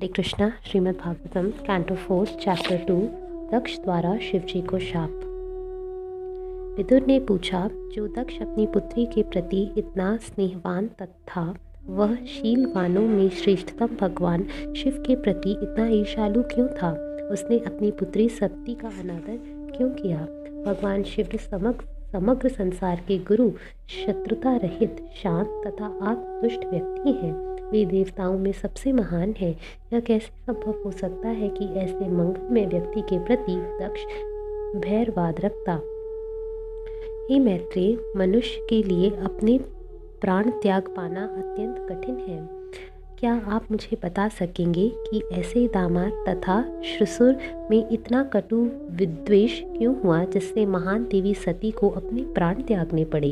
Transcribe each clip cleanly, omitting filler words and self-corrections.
हरे Krishna. Shrimad Bhagavatam canto 4 chapter 2 दक्ष द्वारा शिवजी को शाप। विदुर ने पूछा, जो दक्ष अपनी पुत्री के प्रति इतना स्नेहवान तथा वह शीलवानों में श्रेष्ठतम भगवान शिव के प्रति इतना ईर्ष्यालु क्यों था? उसने अपनी पुत्री सती का अनादर क्यों किया? भगवान शिव समग्र संसार के गुरु, शत्रुता रहित, शांत तथा आत्मतुष्ट व्यक्ति हैं। वे देवताओं में सबसे महान है। यह कैसे संभव हो सकता है कि ऐसे मंगलमय व्यक्ति के प्रति दक्ष भैरवाद रखता? हे मैत्रेय, मनुष्य के लिए अपने प्राण त्याग पाना अत्यंत कठिन है। क्या आप मुझे बता सकेंगे कि ऐसे दामाद तथा श्वशुर में इतना कटु विद्वेष क्यों हुआ जिससे महान देवी सती को अपने प्राण त्यागने पड़े?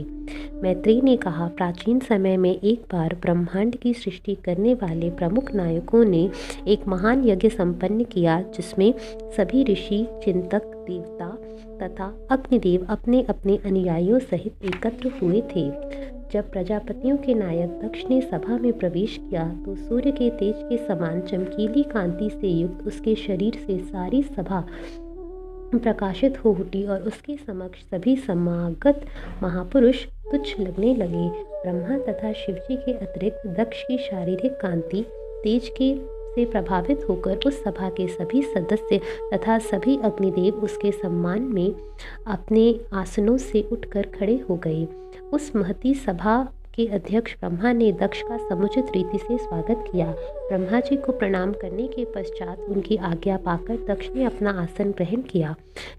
मैत्रेय ने कहा, प्राचीन समय में एक बार ब्रह्मांड की सृष्टि करने वाले प्रमुख नायकों ने एक महान यज्ञ संपन्न किया जिसमें सभी ऋषि, चिंतक, देवता तथा अग्निदेव अपने अपने अनुयायियों सहित एकत्र हुए थे। जब प्रजापतियों के नायक दक्ष ने सभा में प्रवेश किया तो सूर्य के तेज के समान चमकीली कांति से युक्त उसके शरीर से सारी सभा प्रकाशित हो उठी और उसके समक्ष सभी समागत महापुरुष तुच्छ लगने लगे। ब्रह्मा तथा शिवजी के अतिरिक्त दक्ष की शारीरिक कांति तेज से प्रभावित होकर उस सभा के सभी सदस्य तथा सभी अग्निदेव उसके सम्मान में अपने आसनों से उठकर खड़े हो गए। उस महती सभा के अध्यक्ष ब्रह्मा ने दक्ष का समुचित रीति से स्वागत किया। ब्रह्मा जी को प्रणाम करने के पश्चात उनकी आज्ञा पाकर दक्ष ने अपना आसन ग्रहण किया,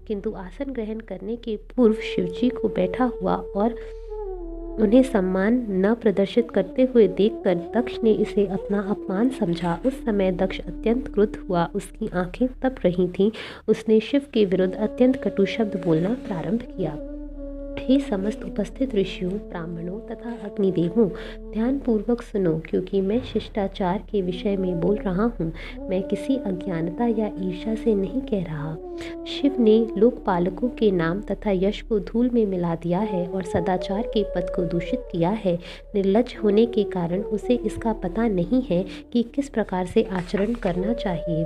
किंतु आसन ग्रहण करने के पूर्व शिवजी को बैठा हुआ और उन्हें सम्मान न प्रदर्शित करते हुए देखकर दक्ष ने इसे अपना अपमान समझा। उस समय दक्ष अत्यंत क्रुद्ध हुआ, उसकी आंखें तप रही थीं। उसने शिव के विरुद्ध अत्यंत कटु शब्द बोलना प्रारंभ किया। हे समस्त उपस्थित ऋषियों, ब्राह्मणों तथा अग्निदेवों, ध्यानपूर्वक सुनो, क्योंकि मैं शिष्टाचार के विषय में बोल रहा हूँ। मैं किसी अज्ञानता या ईर्ष्या से नहीं कह रहा। शिव ने लोकपालकों के नाम तथा यश को धूल में मिला दिया है और सदाचार के पद को दूषित किया है। निर्लज्ज होने के कारण उसे इसका पता नहीं है कि किस प्रकार से आचरण करना चाहिए।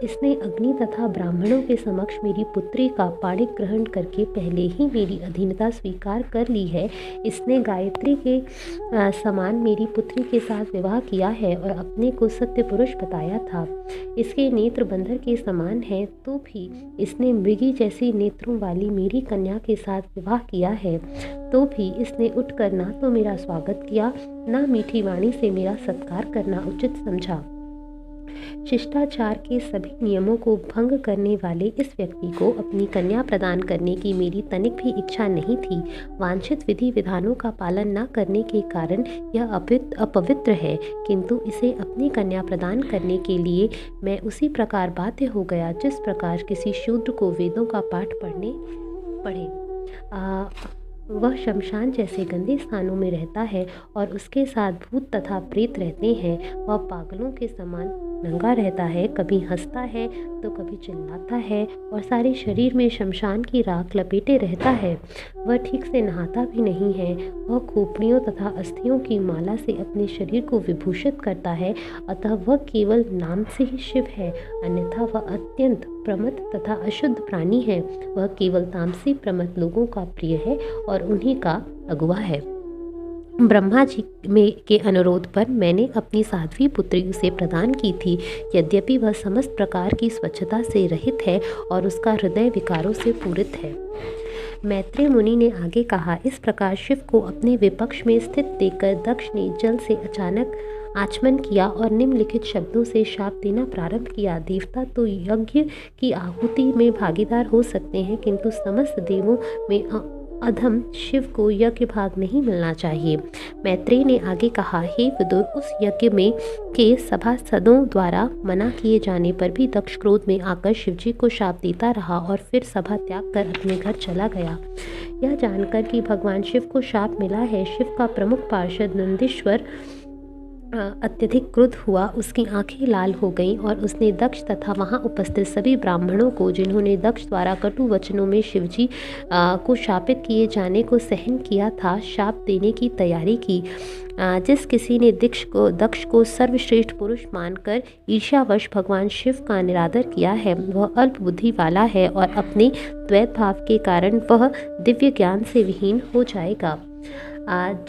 इसने अग्नि तथा ब्राह्मणों के समक्ष मेरी पुत्री का पाणिक ग्रहण करके पहले ही मेरी अधीनता स्वीकार कर ली है। इसने गायत्री के समान मेरी पुत्री के साथ विवाह किया है और अपने को सत्य पुरुष बताया था। इसके नेत्र बंदर के समान है, तो भी इसने मृगी जैसी नेत्रों वाली मेरी कन्या के साथ विवाह किया है। तो भी इसने उठकर ना तो मेरा स्वागत किया, ना मीठी वाणी से मेरा सत्कार करना उचित समझा। शिष्टाचार के सभी नियमों को भंग करने वाले इस व्यक्ति को अपनी कन्या प्रदान करने की मेरी तनिक भी इच्छा नहीं थी। वांछित विधि विधानों का पालन न करने के कारण यह अपवित्र है, किंतु इसे अपनी कन्या प्रदान करने के लिए मैं उसी प्रकार बाध्य हो गया जिस प्रकार किसी शूद्र को वेदों का पाठ पढ़े। वह शमशान जैसे गंदे स्थानों में रहता है और उसके साथ भूत तथा प्रेत रहते हैं। वह पागलों के समान नंगा रहता है, कभी हंसता है तो कभी चिल्लाता है और सारे शरीर में शमशान की राख लपेटे रहता है। वह ठीक से नहाता भी नहीं है। वह खोपड़ियों तथा अस्थियों की माला से अपने शरीर को विभूषित करता है, अतः वह केवल नाम से ही शिव है, अन्यथा वह अत्यंत प्रमथ तथा अशुद्ध प्राणी है। वह केवल तामसी प्रमथ लोगों का प्रिय है और उन्हीं का अगुआ है। ब्रह्मा जी के अनुरोध पर मैंने अपनी साध्वी पुत्री उसे प्रदान की थी। यद्यपि वह समस्त प्रकार की स्वच्छता से रहित है और उसका हृदय विकारों से पूरित है। मैत्रेय मुनि ने आगे कहा, इस प्रकार शिव को अपने विपक्ष में स्थित देखकर दक्ष ने जल से अचानक आचमन किया और निम्नलिखित शब्दों से शाप देना प्रारंभ किया। देवता तो यज्ञ की आहुति में भागीदार हो सकते हैं, किंतु समस्त देवों में अधम शिव को यज्ञ भाग नहीं मिलना चाहिए। मैत्रेय ने आगे कहा, हे विदुर, उस यज्ञ में के सभासदों द्वारा मना किए जाने पर भी दक्ष क्रोध में आकर शिवजी को शाप देता रहा और फिर सभा त्याग कर अपने घर चला गया। यह जानकर कि भगवान शिव को शाप मिला है, शिव का प्रमुख पार्षद नंदीश्वर अत्यधिक क्रुद्ध हुआ, उसकी आंखें लाल हो गईं और उसने दक्ष तथा वहां उपस्थित सभी ब्राह्मणों को, जिन्होंने दक्ष द्वारा कटु वचनों में शिवजी को शापित किए जाने को सहन किया था, शाप देने की तैयारी की। जिस किसी ने दक्ष को सर्वश्रेष्ठ पुरुष मानकर ईर्ष्यावश भगवान शिव का निरादर किया है, वह अल्प बुद्धि वाला है और अपने द्वैत भाव के कारण वह दिव्य ज्ञान से विहीन हो जाएगा।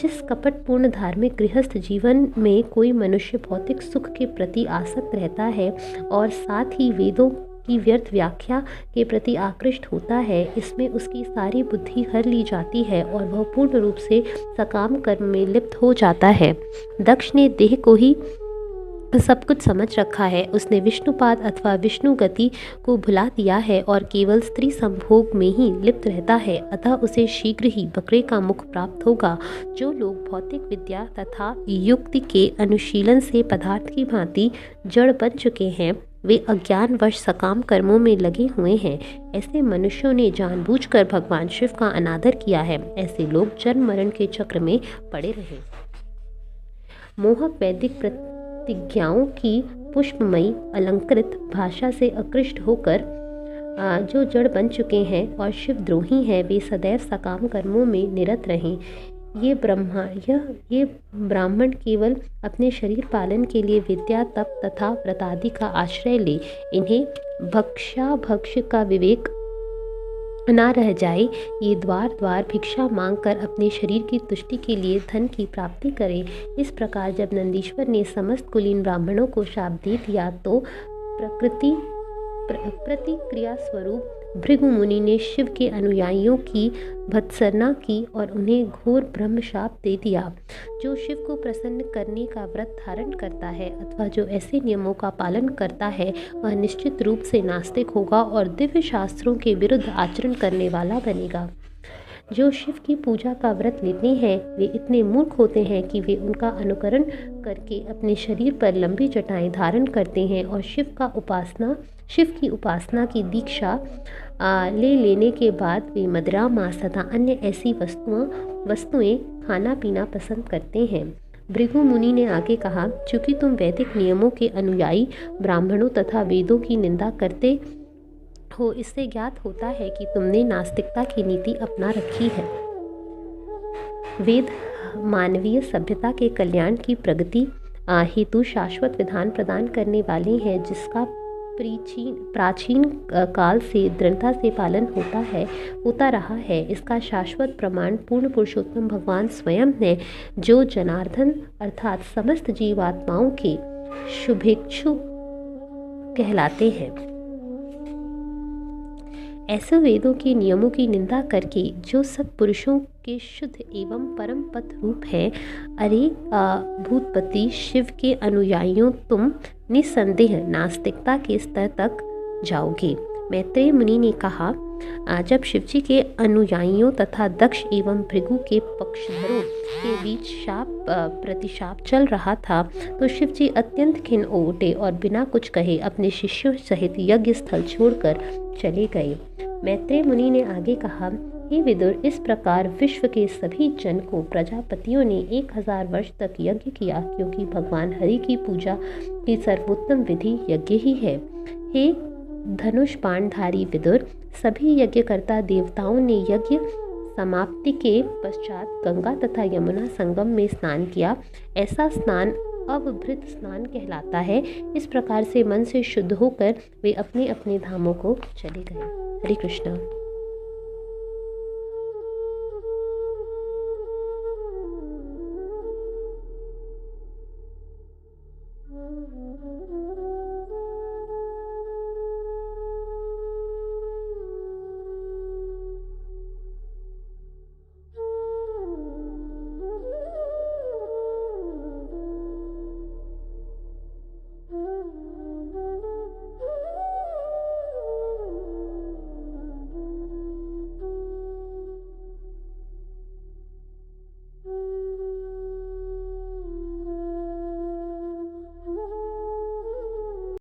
जिस कपटपूर्ण धार्मिक गृहस्थ जीवन में कोई मनुष्य भौतिक सुख के प्रति आसक्त रहता है और साथ ही वेदों की व्यर्थ व्याख्या के प्रति आकृष्ट होता है, इसमें उसकी सारी बुद्धि हर ली जाती है और वह पूर्ण रूप से सकाम कर्म में लिप्त हो जाता है। दक्ष ने देह को ही सब कुछ समझ रखा है। उसने विष्णुपाद अथवा विष्णु गति को भुला दिया है और केवल स्त्री संभोग में ही लिप्त रहता है, अतः उसे शीघ्र ही बकरे का मुख प्राप्त होगा। जो लोग भौतिक विद्या तथा युक्ति के अनुशीलन से पदार्थ की भांति जड़ बन चुके हैं, वे अज्ञानवश सकाम कर्मों में लगे हुए हैं। ऐसे मनुष्यों ने जानबूझकर भगवान शिव का अनादर किया है। ऐसे लोग जन्म मरण के चक्र में पड़े रहे। मोहक वैदिक प्रतिज्ञाओं की पुष्पमयी अलंकृत भाषा से आकृष्ट होकर जो जड़ बन चुके हैं और शिवद्रोही हैं, वे सदैव सकाम कर्मों में निरत रहें। ये ब्राह्मण केवल अपने शरीर पालन के लिए विद्या, तप तथा व्रतादि का आश्रय ले। इन्हें भक्ष्य का विवेक ना रह जाए। ये द्वार द्वार भिक्षा मांगकर अपने शरीर की तुष्टि के लिए धन की प्राप्ति करें। इस प्रकार जब नंदीश्वर ने समस्त कुलीन ब्राह्मणों को शाप दे दिया तो प्रतिक्रिया स्वरूप भृगु मुनि ने शिव के अनुयायियों की भत्सना की और उन्हें घोर ब्रह्म शाप दे दिया। जो शिव को प्रसन्न करने का व्रत धारण करता है अथवा जो ऐसे नियमों का पालन करता है, वह निश्चित रूप से नास्तिक होगा और दिव्य शास्त्रों के विरुद्ध आचरण करने वाला बनेगा। जो शिव की पूजा का व्रत लेते हैं, वे इतने मूर्ख होते हैं कि वे उनका अनुकरण करके अपने शरीर पर लंबी जटाएं धारण करते हैं और शिव की उपासना की दीक्षा ले लेने के बाद वे मदिरा, मांस तथा अन्य ऐसी वस्तुएं खाना पीना पसंद करते हैं। भृगु मुनि ने आगे कहा, चूंकि तुम वैदिक नियमों के अनुयायी ब्राह्मणों तथा वेदों की निंदा करते हो, इससे ज्ञात होता है कि तुमने नास्तिकता की नीति अपना रखी है। वेद मानवीय सभ्यता के कल्याण की प्रगति हेतु शाश्वत विधान प्रदान करने वाले हैं, जिसका प्राचीन काल से दृढ़ता से पालन होता रहा है। इसका शाश्वत प्रमाण पूर्ण पुरुषोत्तम भगवान स्वयं है, जो जनार्दन अर्थात समस्त जीवात्माओं के शुभेच्छु कहलाते हैं। ऐसे वेदों के नियमों की निंदा करके जो सत्पुरुषों के शुद्ध एवं परम पथ रूप है, अरे भूतपति शिव के अनुयायियों, तुम निसंदेह नास्तिकता के स्तर तक जाओगे। मैत्रेय मुनि ने कहा, जब शिवजी के अनुयायियों तथा दक्ष एवं भृगु के पक्षधरों के बीच शाप प्रतिशाप चल रहा था, तो शिवजी अत्यंत खिन्न हो उठे और बिना कुछ कहे अपने शिष्यों सहित यज्ञ स्थल छोड़कर चले गए। मैत्रेय मुनि ने आगे कहा, हे विदुर, इस प्रकार विश्व के सभी जन को प्रजापतियों ने 1000 वर्ष तक यज्ञ किया, क्योंकि भगवान हरि की पूजा की सर्वोत्तम विधि यज्ञ ही है। हे धनुष बाणधारी विदुर, सभी यज्ञकर्ता देवताओं ने यज्ञ समाप्ति के पश्चात गंगा तथा यमुना संगम में स्नान किया। ऐसा स्नान अवभृत स्नान कहलाता है। इस प्रकार से मन से शुद्ध होकर वे अपने अपने धामों को चले गए। हरे कृष्णा।